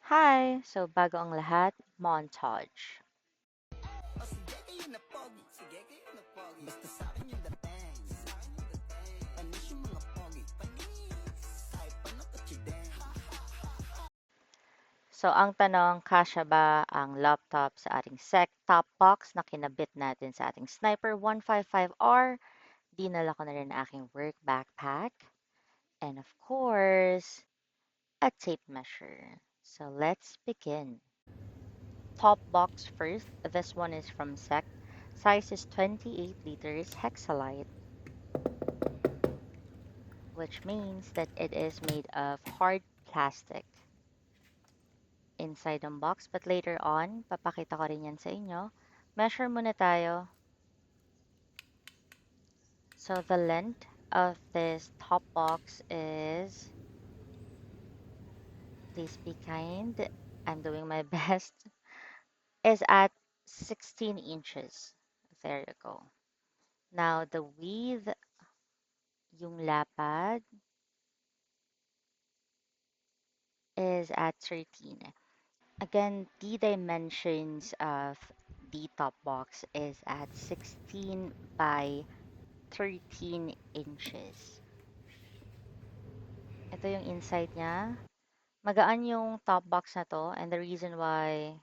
Hi! So, bago ang lahat, montage. So, ang tanong, kasya ba ang laptop sa ating set-top box na kinabit natin sa ating Sniper 155R? Dinala ko na rin ang aking work backpack. And of course, a tape measure. So, let's begin. Top box first. This one is from SEC. Size is 28 liters hexalite, which means that it is made of hard plastic inside ng box. But later on, papakita ko rin yan sa inyo. Measure muna tayo. So the length of this top box is, please be kind, I'm doing my best, is at 16 inches. There you go. Now the width, yung lapad, is at 13. Again, the dimensions of the top box is at 16 by 13 inches. Ito yung inside niya. Magaan yung top box na to, and the reason why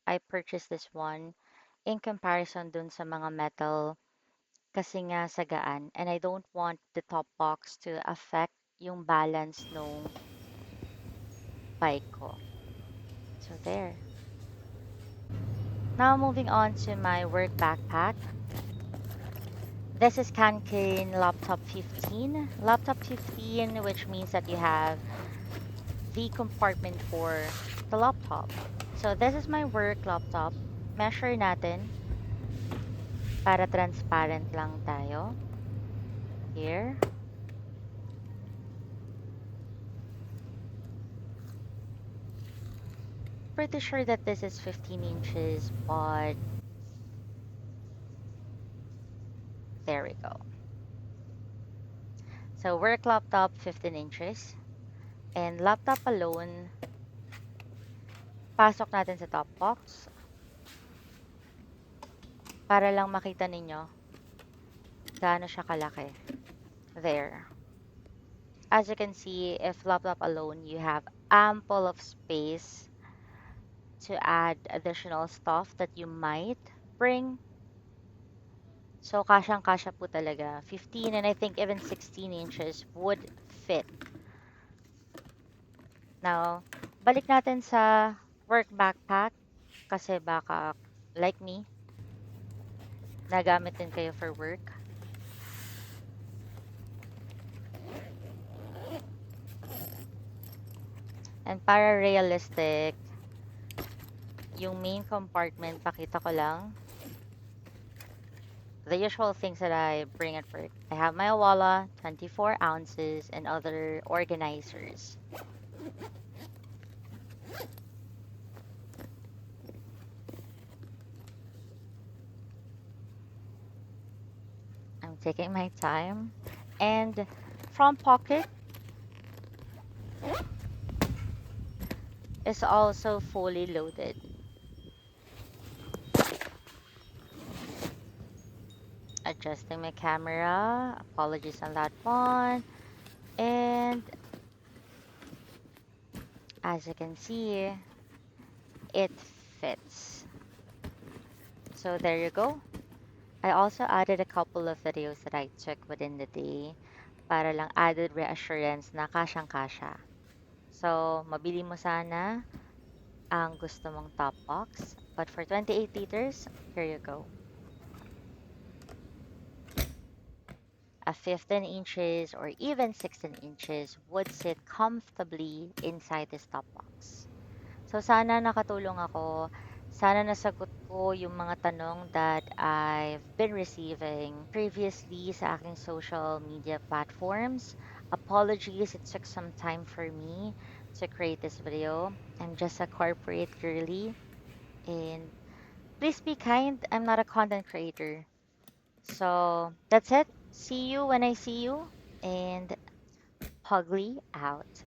I purchased this one in comparison dun sa mga metal, kasi nga sagaan, and I don't want the top box to affect yung balance nung bike ko. So there. Now moving on to my work backpack. This is Kanken Laptop 15. Laptop 15, which means that you have the compartment for the laptop. So this is my work laptop. Measure natin para transparent lang tayo. Here. Pretty sure that this is 15 inches, but there we go. So work laptop 15 inches. And laptop alone, pasok natin sa top box para lang makita ninyo gaano siya kalaki. There. As you can see, if laptop alone, you have ample of space to add additional stuff that you might bring. So, kasyang-kasya po talaga. 15 and I think even 16 inches would fit. Now, balik natin sa work backpack kasi baka, like me, nagamit din kayo for work. And para realistic, yung main compartment, pakita ko lang. The usual things that I bring at work. I have my Awala, 24 ounces, and other organizers. I'm taking my time. And front pocket is also fully loaded. Adjusting my camera. Apologies on that one. And as you can see, it fits. So there you go. I also added a couple of videos that I took within the day para lang added reassurance na kasyang-kasya. So, mabili mo sana ang gusto mong top box. But for 28 liters, here you go. A 15 inches or even 16 inches would sit comfortably inside this top box. So sana nakatulong ako. Sana nasagot ko yung mga tanong that I've been receiving previously sa aking social media platforms. Apologies, it took some time for me to create this video. I'm just a corporate girly. And please be kind, I'm not a content creator. So that's it. See you when I see you. And Pugly out.